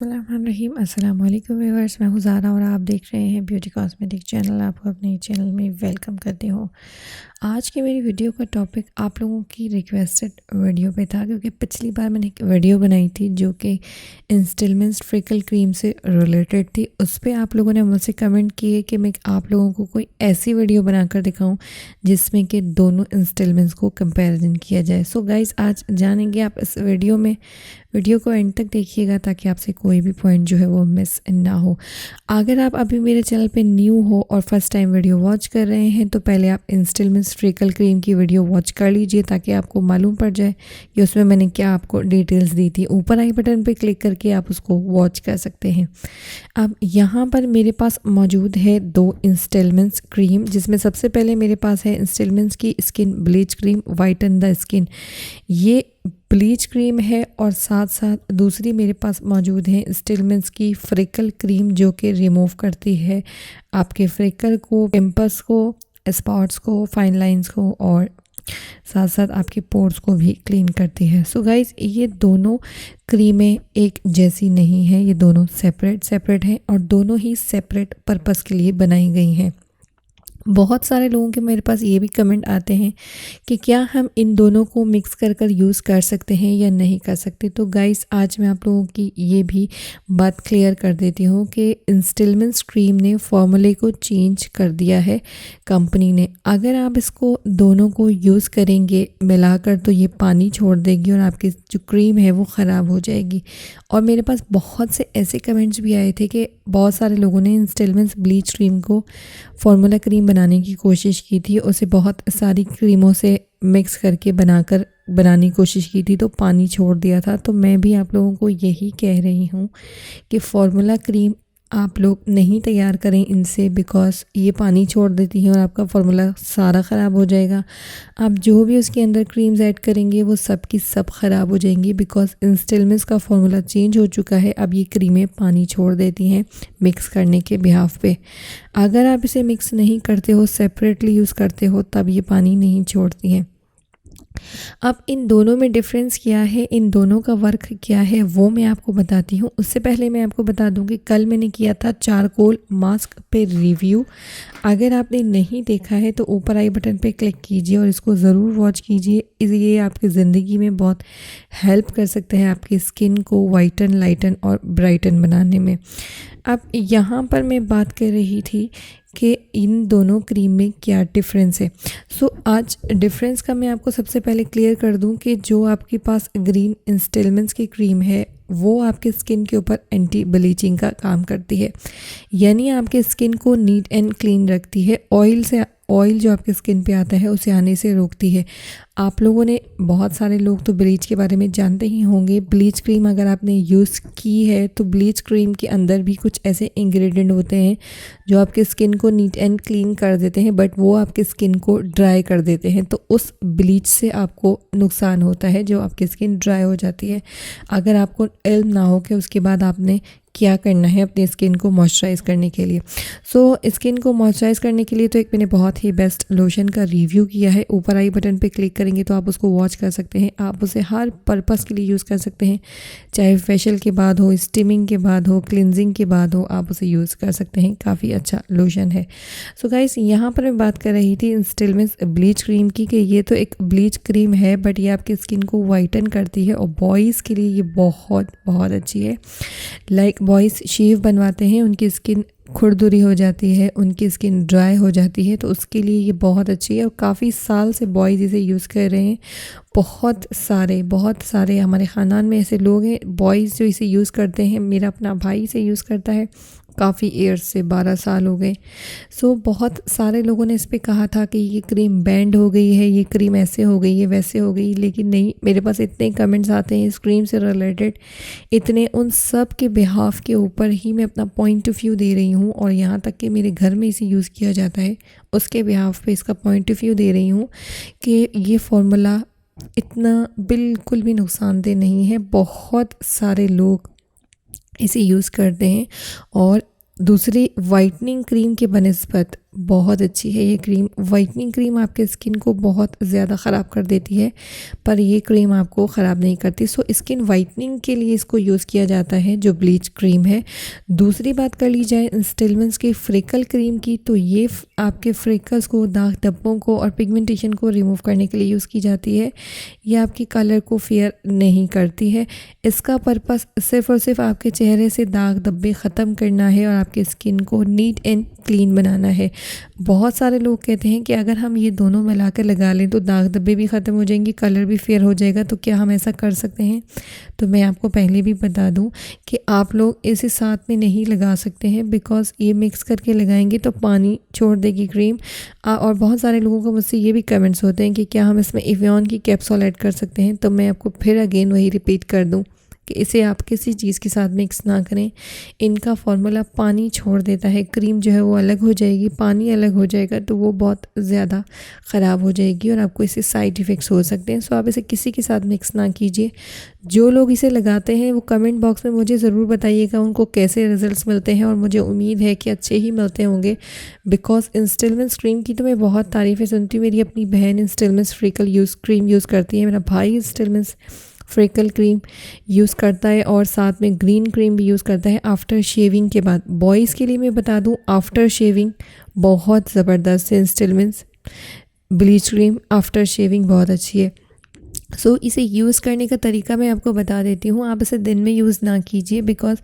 रहीम अस्सलाम वालेकुम व्यूअर्स, मैं हूँ ज़ारा और आप देख रहे हैं ब्यूटी कॉस्मेटिक चैनल। आपको अपने चैनल में वेलकम करती हूँ। आज की मेरी वीडियो का टॉपिक आप लोगों की रिक्वेस्टेड वीडियो पे था, क्योंकि पिछली बार मैंने एक वीडियो बनाई थी जो कि इंस्टेलमेंट्स फ्रिकल क्रीम से रिलेटेड थी। उस पर आप लोगों ने मुझसे कमेंट किए कि मैं आप लोगों को कोई ऐसी वीडियो बनाकर दिखाऊं जिसमें कि दोनों इंस्टेलमेंट्स को कंपैरिजन किया जाए। सो गाइस, आज जानेंगे आप इस वीडियो में। वीडियो को एंड तक देखिएगा ताकि आपसे कोई भी पॉइंट जो है वो मिस ना हो। अगर आप अभी मेरे चैनल पे न्यू हो और फर्स्ट टाइम वीडियो वॉच कर रहे हैं तो पहले आप इंस्टेलमेंट्स फ्रिकल क्रीम की वीडियो वॉच कर लीजिए ताकि आपको मालूम पड़ जाए कि उसमें मैंने क्या आपको डिटेल्स दी थी। ऊपर आई बटन पे क्लिक करके आप उसको वॉच कर सकते हैं। अब यहाँ पर मेरे पास मौजूद है दो इंस्टेलमेंट्स क्रीम, जिसमें सबसे पहले मेरे पास है इंस्टेलमेंट्स की skin bleach cream वाइटन the skin. ये ब्लीच क्रीम है और साथ साथ दूसरी मेरे पास मौजूद है इंस्टेलमेंट्स की फ्रिकल क्रीम जो कि रिमूव करती है आपके फ्रिकल को, पिंपल्स को, स्पॉट्स को, फाइन लाइंस को और साथ साथ आपके पोर्स को भी क्लीन करती है। सो गाइज, ये दोनों क्रीमें एक जैसी नहीं है, ये दोनों सेपरेट हैं और दोनों ही सेपरेट पर्पस के लिए बनाई गई हैं। बहुत सारे लोगों के मेरे पास ये भी कमेंट आते हैं कि क्या हम इन दोनों को मिक्स कर यूज़ कर सकते हैं या नहीं कर सकते। तो गाइस, आज मैं आप लोगों की ये भी बात क्लियर कर देती हूँ कि इंस्टेलमेंट्स क्रीम ने फॉर्मूले को चेंज कर दिया है कंपनी ने। अगर आप इसको दोनों को यूज़ करेंगे मिलाकर तो ये पानी छोड़ देगी और आपकी जो क्रीम है वो ख़राब हो जाएगी। और मेरे पास बहुत से ऐसे कमेंट्स भी आए थे कि बहुत सारे लोगों ने इंस्टेलमेंट्स ब्लीच क्रीम को फार्मूला क्रीम बनाने की कोशिश की थी, उसे बहुत सारी क्रीमों से मिक्स करके बनाने की कोशिश की थी तो पानी छोड़ दिया था। तो मैं भी आप लोगों को यही कह रही हूँ कि फार्मूला क्रीम आप लोग नहीं तैयार करें इनसे, बिकॉज़ ये पानी छोड़ देती हैं और आपका फार्मूला सारा ख़राब हो जाएगा। आप जो भी उसके अंदर क्रीम्स ऐड करेंगे वो सब की सब ख़राब हो जाएंगी, बिकॉज़ इंस्टेलमेंट्स का फार्मूला चेंज हो चुका है। अब ये क्रीमें पानी छोड़ देती हैं मिक्स करने के बिहाफ पे। अगर आप इसे मिक्स नहीं करते हो, सेपरेटली यूज़ करते हो, तब ये पानी नहीं छोड़ती हैं। अब इन दोनों में डिफरेंस क्या है, इन दोनों का वर्क क्या है, वो मैं आपको बताती हूँ। उससे पहले मैं आपको बता दूँ कि कल मैंने किया था चारकोल मास्क पे रिव्यू। अगर आपने नहीं देखा है तो ऊपर आई बटन पे क्लिक कीजिए और इसको ज़रूर वॉच कीजिए। ये आपकी ज़िंदगी में बहुत हेल्प कर सकते हैं आपकी स्किन को वाइटन, लाइटन और ब्राइटन बनाने में। अब यहाँ पर मैं बात कर रही थी कि इन दोनों क्रीम में क्या डिफरेंस है। सो आज डिफरेंस का मैं आपको सबसे पहले क्लियर कर दूं कि जो आपके पास ग्रीन इंस्टेलमेंट्स की क्रीम है वो आपके स्किन के ऊपर एंटी ब्लीचिंग का काम करती है, यानी आपके स्किन को नीट एंड क्लीन रखती है। ऑयल जो आपके स्किन पे आता है उसे आने से रोकती है। आप लोगों ने, बहुत सारे लोग तो ब्लीच के बारे में जानते ही होंगे। ब्लीच क्रीम अगर आपने यूज़ की है तो ब्लीच क्रीम के अंदर भी कुछ ऐसे इंग्रेडिएंट होते हैं जो आपके स्किन को नीट एंड क्लीन कर देते हैं, बट वो आपके स्किन को ड्राई कर देते हैं। तो उस ब्लीच से आपको नुकसान होता है, जो आपकी स्किन ड्राई हो जाती है। अगर आपको इल्म ना हो कि उसके बाद आपने क्या करना है अपनी स्किन को मॉइस्चराइज़ करने के लिए। सो स्किन को मॉइस्चराइज़ करने के लिए तो एक मैंने बहुत ही बेस्ट लोशन का रिव्यू किया है। ऊपर आई बटन पे क्लिक करेंगे तो आप उसको वॉच कर सकते हैं। आप उसे हर पर्पस के लिए यूज़ कर सकते हैं, चाहे फेशियल के बाद हो, स्टीमिंग के बाद हो, क्लिनजिंग के बाद हो, आप उसे यूज़ कर सकते हैं। काफ़ी अच्छा लोशन है। सो गाइस, यहाँ पर मैं बात कर रही थी इंस्टेलमेंट्स ब्लीच क्रीम की कि ये तो एक ब्लीच क्रीम है बट ये आपकी स्किन को वाइटन करती है और बॉयज़ के लिए ये बहुत बहुत अच्छी है। लाइक बॉयज़ शेव बनवाते हैं, उनकी स्किन खुरदुरी हो जाती है, उनकी स्किन ड्राई हो जाती है, तो उसके लिए ये बहुत अच्छी है और काफ़ी साल से बॉयज़ इसे यूज़ कर रहे हैं। बहुत सारे हमारे ख़ानदान में ऐसे लोग हैं बॉयज़ जो इसे यूज़ करते हैं। मेरा अपना भाई इसे यूज़ करता है काफ़ी ईयर्स से, 12 साल हो गए। सो बहुत सारे लोगों ने इस पे कहा था कि ये क्रीम बैंड हो गई है, ये क्रीम ऐसे हो गई है, वैसे हो गई, लेकिन नहीं, मेरे पास इतने कमेंट्स आते हैं इस क्रीम से रिलेटेड, इतने, उन सब के बिहाफ के ऊपर ही मैं अपना पॉइंट ऑफ व्यू दे रही हूँ। और यहाँ तक कि मेरे घर में इसे यूज़ किया जाता है, उसके बिहाफ पे इसका पॉइंट ऑफ व्यू दे रही हूँ कि ये फार्मूला इतना बिल्कुल भी नुकसानदेह नहीं है। बहुत सारे लोग इसे यूज़ करते हैं और दूसरी वाइटनिंग क्रीम के बनिस्बत बहुत अच्छी है ये क्रीम। वाइटनिंग क्रीम आपके स्किन को बहुत ज़्यादा ख़राब कर देती है, पर ये क्रीम आपको ख़राब नहीं करती। सो स्किन वाइटनिंग के लिए इसको यूज़ किया जाता है, जो ब्लीच क्रीम है। दूसरी बात कर ली जाए इंस्टेलमेंट्स की फ्रिकल क्रीम की, तो ये आपके फ्रिकल्स को, दाग धब्बों को और पिगमेंटेशन को रिमूव करने के लिए यूज़ की जाती है। ये आपकी कलर को फेयर नहीं करती है। इसका पर्पस सिर्फ़ और सिर्फ आपके चेहरे से दाग धब्बे ख़त्म करना है और आपके स्किन को नीट एंड क्लीन बनाना है। बहुत सारे लोग कहते हैं कि अगर हम ये दोनों मिलाकर लगा लें तो दाग धब्बे भी ख़त्म हो जाएंगे, कलर भी फेयर हो जाएगा। तो क्या हम ऐसा कर सकते हैं? तो मैं आपको पहले भी बता दूं कि आप लोग इसे साथ में नहीं लगा सकते हैं, बिकॉज़ ये मिक्स करके लगाएंगे तो पानी छोड़ देगी क्रीम। और बहुत सारे लोगों को मुझसे ये भी कमेंट्स होते हैं कि क्या हम इसमें एवियन की कैप्सूल ऐड कर सकते हैं? तो मैं आपको फिर अगेन वही रिपीट कर दूँ कि इसे आप किसी चीज़ के साथ मिक्स ना करें। इनका फार्मूला पानी छोड़ देता है, क्रीम जो है वो अलग हो जाएगी, पानी अलग हो जाएगा, तो वो बहुत ज़्यादा ख़राब हो जाएगी और आपको इससे साइड इफ़ेक्ट्स हो सकते हैं। सो आप इसे किसी के साथ मिक्स ना कीजिए। जो लोग इसे लगाते हैं वो कमेंट बॉक्स में मुझे ज़रूर बताइएगा उनको कैसे रिजल्ट्स मिलते हैं, और मुझे उम्मीद है कि अच्छे ही मिलते होंगे। बिकॉज इंस्टेलमेंट्स क्रीम की तो मैं बहुत तारीफ़ें सुनती हूँ। मेरी अपनी बहन इंस्टेलमेंट्स फ्रिकल क्रीम यूज़ करती है, मेरा भाई इंस्टेलमेंट्स फ्रिकल क्रीम यूज़ करता है और साथ में ग्रीन क्रीम भी यूज़ करता है आफ्टर शेविंग के बाद। बॉयज़ के लिए मैं बता दूं, आफ्टर शेविंग बहुत ज़बरदस्त है इंस्टेलमेंट्स ब्लीच क्रीम। आफ्टर शेविंग बहुत अच्छी है। सो इसे यूज़ करने का तरीका मैं आपको बता देती हूँ। आप इसे दिन में यूज़ ना कीजिए, बिकॉज़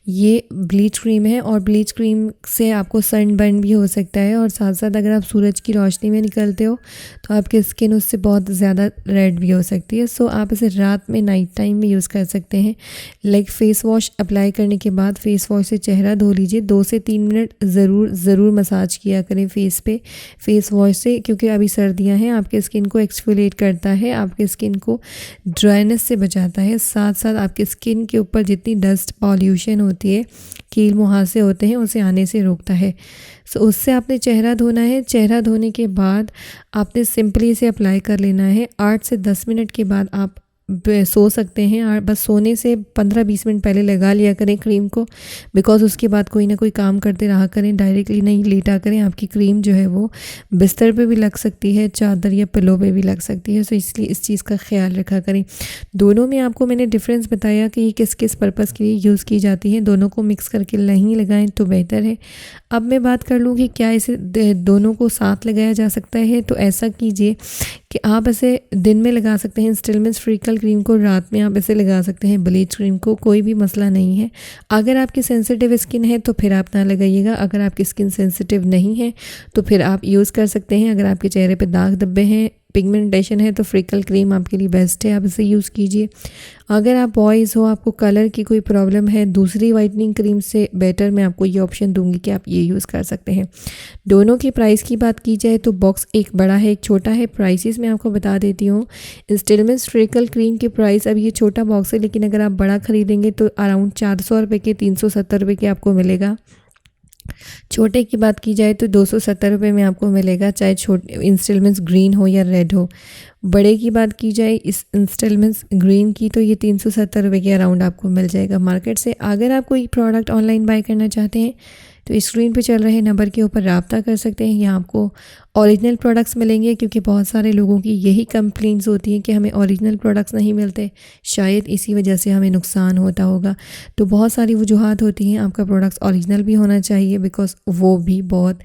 ये ब्लीच क्रीम है और ब्लीच क्रीम से आपको सनबर्न भी हो सकता है, और साथ साथ अगर आप सूरज की रोशनी में निकलते हो तो आपकी स्किन उससे बहुत ज़्यादा रेड भी हो सकती है। सो आप इसे रात में, नाइट टाइम में यूज़ कर सकते हैं। लाइक फेस वॉश अप्लाई करने के बाद फेस वॉश से चेहरा धो लीजिए। 2 से 3 मिनट ज़रूर मसाज किया करें फेस पे फेस वॉश से, क्योंकि अभी सर्दियाँ हैं। आपके स्किन को एक्सफोलिएट करता है, आपके स्किन को ड्राइनेस से बचाता है। साथ साथ आपके स्किन के ऊपर जितनी डस्ट पॉल्यूशन होती है, कील मुहासे होते हैं, उसे आने से रोकता है। सो उससे आपने चेहरा धोना है। चेहरा धोने के बाद आपने सिंपली इसे अप्लाई कर लेना है। 8 से 10 मिनट के बाद आप सो सकते हैं, और बस सोने से 15-20 मिनट पहले लगा लिया करें क्रीम को, बिकॉज़ उसके बाद कोई ना कोई काम करते रहा करें, डायरेक्टली नहीं लेटा करें। आपकी क्रीम जो है वो बिस्तर पे भी लग सकती है, चादर या पिलो पे भी लग सकती है। सो इसलिए इस चीज़ का ख्याल रखा करें। दोनों में आपको मैंने डिफरेंस बताया कि ये किस किस पर्पज़ के लिए यूज़ की जाती है। दोनों को मिक्स करके नहीं लगाएं तो बेहतर है। अब मैं बात कर लूँ कि क्या इसे दोनों को साथ लगाया जा सकता है। तो ऐसा कीजिए कि आप इसे दिन में लगा सकते हैं इंस्टेलमेंट्स फ्रिकल क्रीम को, रात में आप इसे लगा सकते हैं ब्लीच क्रीम को, कोई भी मसला नहीं है। अगर आपकी सेंसिटिव स्किन है तो फिर आप ना लगाइएगा। अगर आपकी स्किन सेंसिटिव नहीं है तो फिर आप यूज़ कर सकते हैं। अगर आपके चेहरे पे दाग धब्बे हैं, पिगमेंटेशन है, तो फ्रिकल क्रीम आपके लिए बेस्ट है, आप इसे यूज़ कीजिए। अगर आप बॉयज़ हो, आपको कलर की कोई प्रॉब्लम है, दूसरी वाइटनिंग क्रीम से बेटर मैं आपको ये ऑप्शन दूंगी कि आप ये यूज़ कर सकते हैं। दोनों की प्राइस की बात की जाए तो बॉक्स एक बड़ा है, एक छोटा है। प्राइसेस मैं आपको बता देती हूँ। इंस्टेलमेंट्स फ्रिकल क्रीम की प्राइस, अब ये छोटा बॉक्स है, लेकिन अगर आप बड़ा ख़रीदेंगे तो अराउंड 400 रुपये के, 370 रुपये के आपको मिलेगा। छोटे की बात की जाए तो 270 रुपये में आपको मिलेगा, चाहे छोटे इंस्टॉलमेंट्स ग्रीन हो या रेड हो। बड़े की बात की जाए इस इंस्टॉलमेंट्स ग्रीन की, तो ये 370 रुपये के अराउंड आपको मिल जाएगा मार्केट से। अगर आप कोई प्रोडक्ट ऑनलाइन बाय करना चाहते हैं तो स्क्रीन पे चल रहे नंबर के ऊपर रब्ता कर सकते हैं। यहाँ आपको ओरिजिनल प्रोडक्ट्स मिलेंगे, क्योंकि बहुत सारे लोगों की यही कंप्लेंट्स होती हैं कि हमें ओरिजिनल प्रोडक्ट्स नहीं मिलते, शायद इसी वजह से हमें नुकसान होता होगा। तो बहुत सारी वजूहात होती हैं। आपका प्रोडक्ट्स ओरिजिनल भी होना चाहिए, बिकॉज़ वो भी बहुत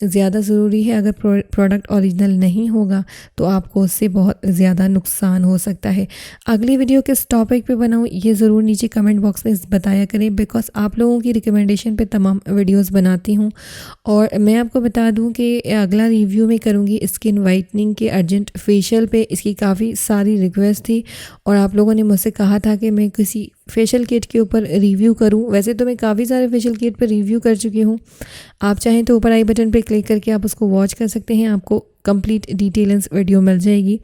ज़्यादा ज़रूरी है। अगर प्रोडक्ट ओरिजिनल नहीं होगा तो आपको उससे बहुत ज़्यादा नुकसान हो सकता है। अगली वीडियो किस टॉपिक पे बनाऊँ ये ज़रूर नीचे कमेंट बॉक्स में बताया करें, बिकॉज़ आप लोगों की रिकमेंडेशन पे तमाम वीडियोस बनाती हूँ। और मैं आपको बता दूँ कि अगला रिव्यू में करूँगी स्किन वाइटनिंग के अर्जेंट फेशियल पे। इसकी काफ़ी सारी रिक्वेस्ट थी और आप लोगों ने मुझसे कहा था कि मैं किसी फेशियल किट के ऊपर रिव्यू करूं। वैसे तो मैं काफ़ी सारे फेशियल किट पर रिव्यू कर चुकी हूं। आप चाहें तो ऊपर आई बटन पर क्लिक करके आप उसको वॉच कर सकते हैं, आपको कंप्लीट डिटेल्स वीडियो मिल जाएगी।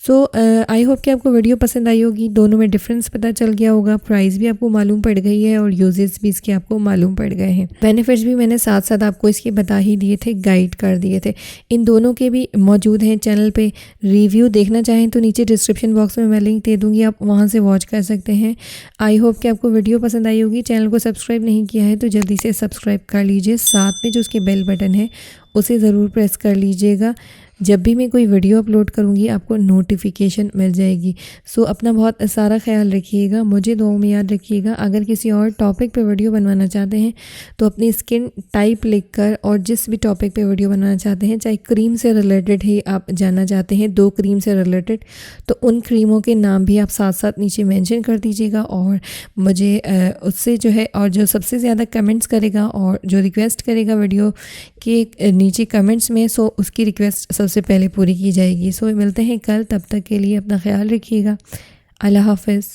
सो आई होप कि आपको वीडियो पसंद आई होगी। दोनों में डिफरेंस पता चल गया होगा, प्राइस भी आपको मालूम पड़ गई है और यूजेस भी इसके आपको मालूम पड़ गए हैं। बेनिफिट्स भी मैंने साथ साथ आपको इसके बता ही दिए थे, गाइड कर दिए थे। इन दोनों के भी मौजूद हैं चैनल पे। रिव्यू देखना चाहें तो नीचे डिस्क्रिप्शन बॉक्स में मैं लिंक दे दूँगी, आप वहाँ से वॉच कर सकते हैं। आई होप कि आपको वीडियो पसंद आई होगी। चैनल को सब्सक्राइब नहीं किया है तो जल्दी से सब्सक्राइब कर लीजिए, साथ में जो उसके बेल बटन है उसे ज़रूर प्रेस कर लीजिएगा। जब भी मैं कोई वीडियो अपलोड करूँगी आपको नोटिफिकेशन मिल जाएगी। सो अपना बहुत सारा ख्याल रखिएगा, मुझे दुआओं में याद रखिएगा। अगर किसी और टॉपिक पे वीडियो बनवाना चाहते हैं तो अपनी स्किन टाइप लिखकर और जिस भी टॉपिक पे वीडियो बनाना चाहते हैं, चाहे क्रीम से रिलेटेड ही आप जानना चाहते हैं, 2 क्रीम से रिलेटेड, तो उन क्रीमों के नाम भी आप साथ साथ नीचे मेंशन कर दीजिएगा। और मुझे उससे जो है, और जो सबसे ज़्यादा कमेंट्स करेगा और जो रिक्वेस्ट करेगा वीडियो के नीचे कमेंट्स में, सो उसकी रिक्वेस्ट सबसे पहले पूरी की जाएगी। सो मिलते हैं कल, तब तक के लिए अपना ख्याल रखिएगा। अल्लाह हाफ़िज़।